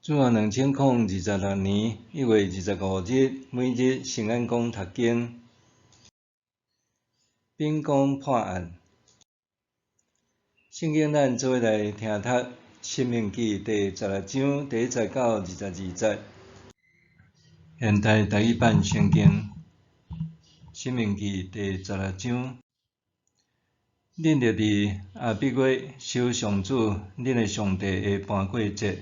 主后2026年1月25日，每日圣安宫读经，秉公破案。圣经咱做伙来听读《申命记》第16章第1节到22节。现代台语版圣经《申命记》第16章，恁着伫阿比月守上主恁的上帝的盘过节。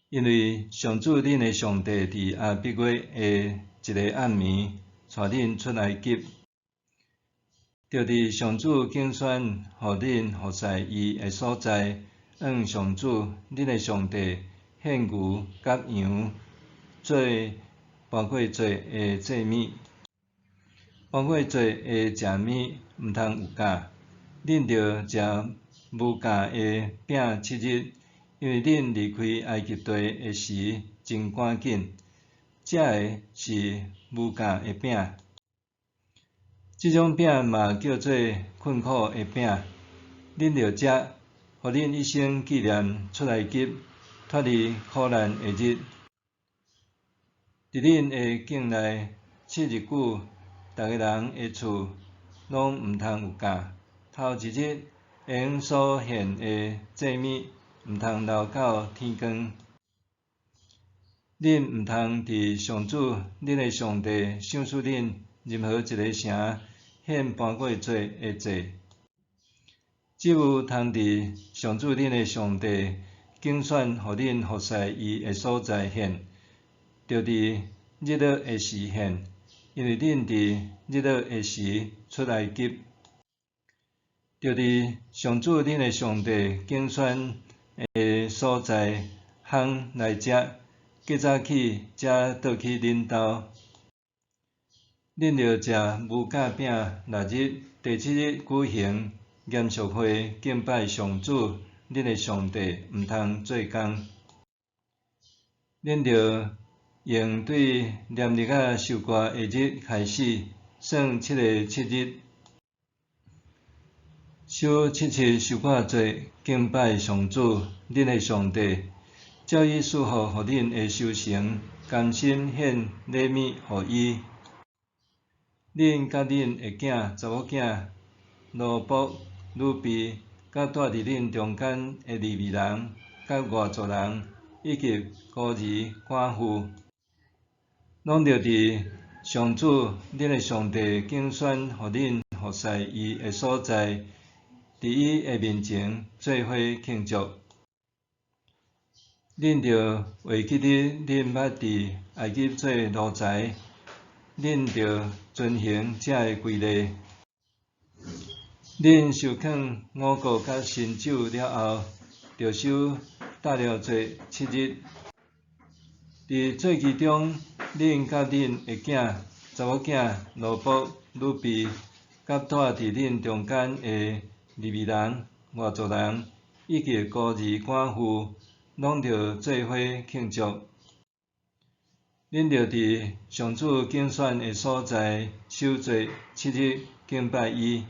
因为上主恁的上帝伫阿比月的一个暗暝，带恁出埃及，着伫上主竞选互恁服侍伊的所在，向上主恁的上帝献牛甲羊做盘过节的祭物。盘过节的食物毋通有假，恁着食无假的饼7日。因为恁离开埃及地的时真赶紧，食的是无假的饼。即种饼嘛叫做困苦的饼，恁着食，互恁一生纪念出埃及脱离苦难的日。伫恁的境内7日久，逐个人的厝拢毋通有假。头一日因所献的祭物，毋通留到天光。恁毋通伫上主恁的上帝赏赐恁任何一个城献盘过节的祭，只有通伫上主恁的上帝竞选互恁服侍伊的所在献，着伫日落的时献，因为恁伫日落的时出埃及，着伫上主恁的上帝竞选的所在烘来食，较早起才倒去恁兜。恁着食无假饼6日，第7日举行严肃会敬拜上主恁的上帝，毋通做工。恁着用对念日仔收割的日开始，算7个7日。守7次收割节，敬拜上主恁的上帝，照伊赐福互恁的收成，甘心献礼物互伊。恁甲恁的囝查某囝、奴仆、女婢，甲住伫恁中间的利未人、甲外族人，以及孤儿寡妇，拢着伫上主恁的上帝竞选互恁服侍伊的所在，伫伊的面前做伙庆祝。恁着会记得恁捌伫埃及做奴才，恁着遵行这个规例。恁受劝五谷甲新酒了后，着守大了节7日。伫节期中，恁甲恁的囝、查某囝、奴仆、女婢，甲住伫恁中间的利未人、外族人，以及孤儿寡妇，拢着做伙庆祝。恁着伫上主竞选的所在守节7日，敬拜伊，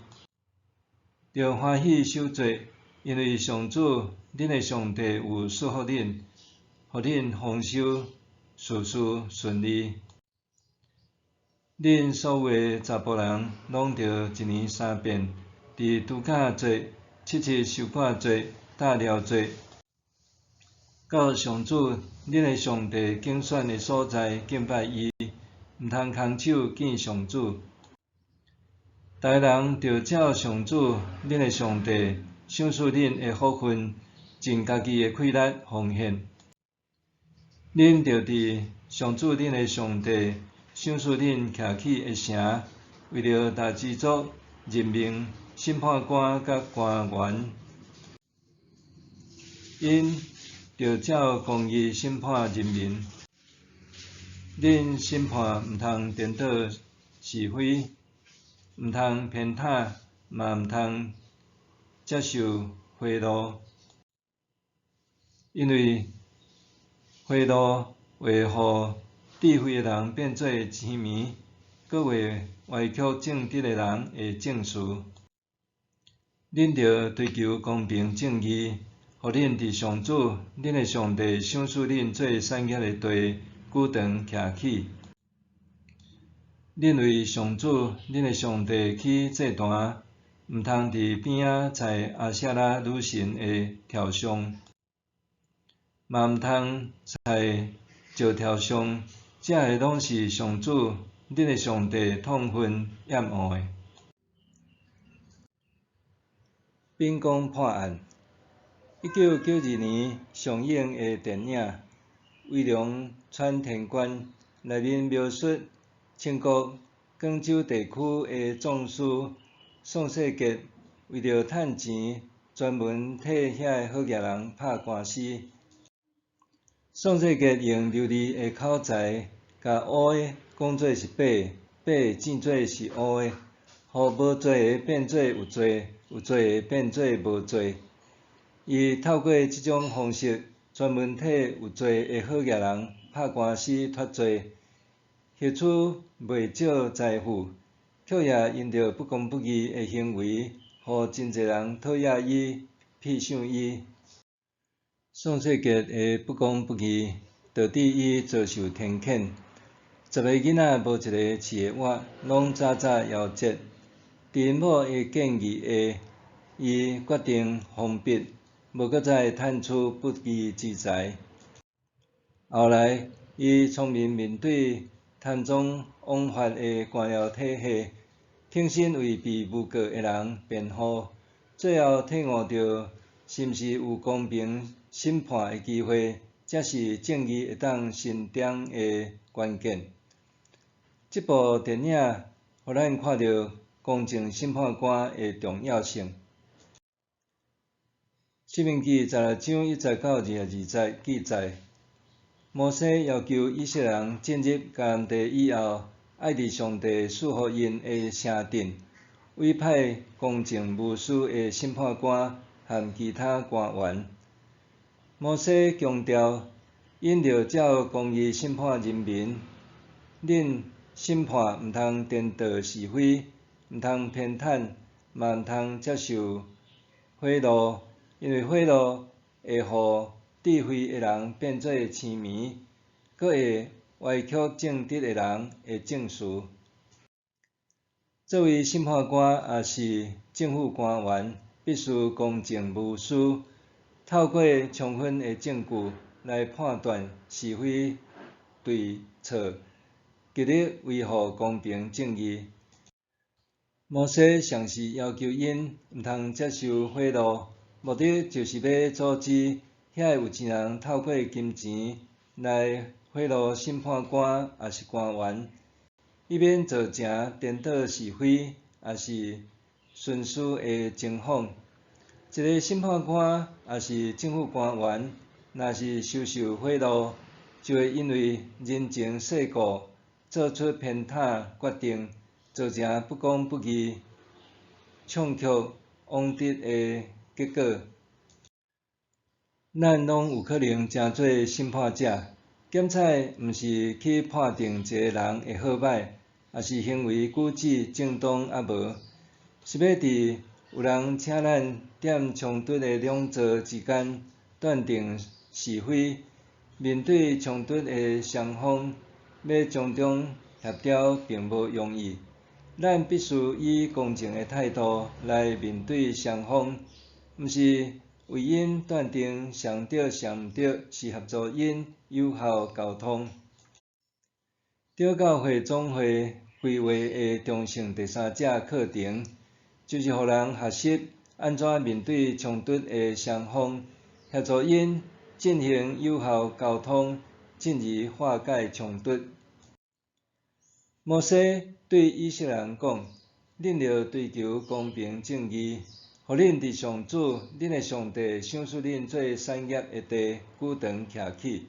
着欢喜守节，因为上主恁的上帝有赐福恁，互恁丰收，事事顺利。恁所有的查甫人拢着1年3遍，伫除酵节、7次收割节、大了节，到上主恁的上帝竞选的所在敬拜伊，毋通空手见上主。逐个人着照上主恁的上帝赏赐恁的福分，尽家己的气力奉献。恁着伫上主恁的上帝赏赐恁徛起的城，为着大支族任命审判官甲官员，因着照公义审判人民。恁审判毋通颠倒是非，毋通偏袒，嘛毋通接受贿赂，因为贿赂会互智慧的人变做痴迷，阁会歪曲正直的人的正事。恁着追求公平正义，互恁伫上主，恁的上帝赏赐恁做产业的地，久长徛起。恁为上主，恁的上帝起祭坛，毋通伫边仔栽阿舍拉女神的雕像，嘛毋通栽石雕像，这个拢是上主，恁的上帝痛恨厌恶的。秉公破案。1992年上映的电影《威龙窜天关》内面描述清国广州地区的壮士宋世杰为着趁钱，专门替遐好野人拍官司。宋世杰用流利的口才，甲乌的讲做是白，白见做是乌的，互无做的变做有做，有做的变做无做。伊透过这种方式，专门替有罪的好野人拍官司脱罪，获取袂少财富，却也因着不公不义的行为，互真侪人讨厌伊、瞥赏伊。宋世杰的不公不义，导致伊遭受天谴。10个囡仔无一个饲会活，拢早早夭折。伫因某的建议下，伊决定封闭。无搁再趁取不义之财。后来，伊聪明面对贪赃枉法的官僚体系，挺身为被诬告的人辩护，最后体悟到是毋是有公平审判的机会，才是正义会当伸张的关键。这部电影互咱看到公正审判官的重要性。申命记16章1到22节记载，摩西要求以色列人进入迦南地以后，爱伫上帝赐予因的城镇，委派公正无私的审判官和其他官员。摩西强调，因着照公义审判人民，恁审判毋通颠倒是非，毋通偏袒，嘛毋通接受贿赂。因为贿赂会互智慧的人变做痴迷，阁会歪曲正直的人的正事。作为审判官也是政府官员，必须公正无私，透过充分的证据来判断是非对错，极力维护公平正义。摩西详细要求因毋通接受贿赂。目的就是要阻止遐有钱人透过金钱来贿赂审判官也是官员，以免造成颠倒是非，也是徇私的情况。一个审判官也是政府官员，若是受贿赂，就会因为人情世故做出偏袒决定，造成不公不义、篡曲枉德的结果。咱拢有可能成做审判者，检采毋是去判定一个人的好歹，也是行为举止正当啊无，是要伫有人请咱踮冲突的两造之间断定是非。面对冲突的双方，要从中协调并无容易。咱必须以公正的态度来面对双方，毋是为因断定上对上毋对，是协助因有效沟通。在教会总会规划的中性第三者课程，就是互人学习安怎面对冲突的双方，协助因进行有效沟通，进而化解冲突。摩西对以色列人讲：恁要追求公平正义，互恁伫上主恁的上帝赏赐恁做产业的地，久长徛起。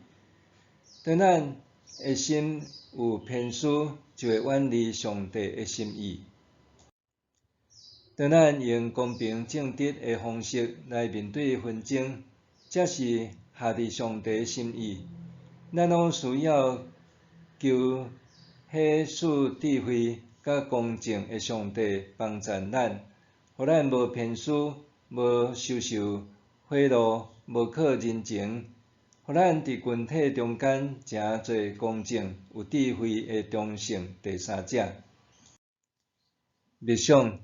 当咱的心有偏私，就会远离上帝的心意。当咱用公平正直的方式来面对纷争，才是合伫上帝的心意。咱拢需要求迄赐智慧甲公正的上帝帮助咱，互咱无偏私，无受花路无靠人情，互咱伫群体中间诚做公正、有智慧的中性第三者。默想，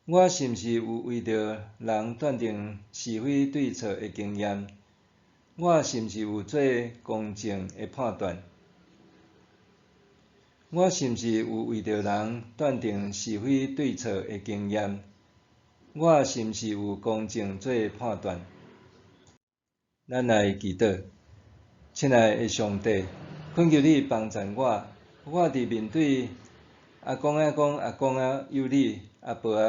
我是毋是有为着人断定是非对错的经验？我是毋是有做公正的判断？我是毋是有为着人断定是非对错的经验？我是毋是有公正做判断？咱来祈祷，亲爱的上帝，恳求你帮助我，我伫面对阿公有理，阿婆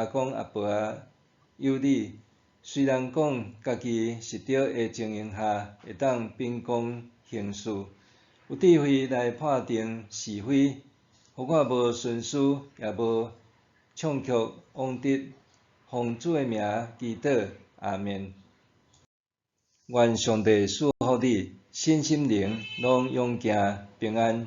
有理，虽然讲家己是对的情形下，会当秉公行事，有智慧来判定是非，互我无徇私，也无唱曲枉德，奉主的名祈祷，阿们。愿上帝赐福你，身心灵拢永行平安。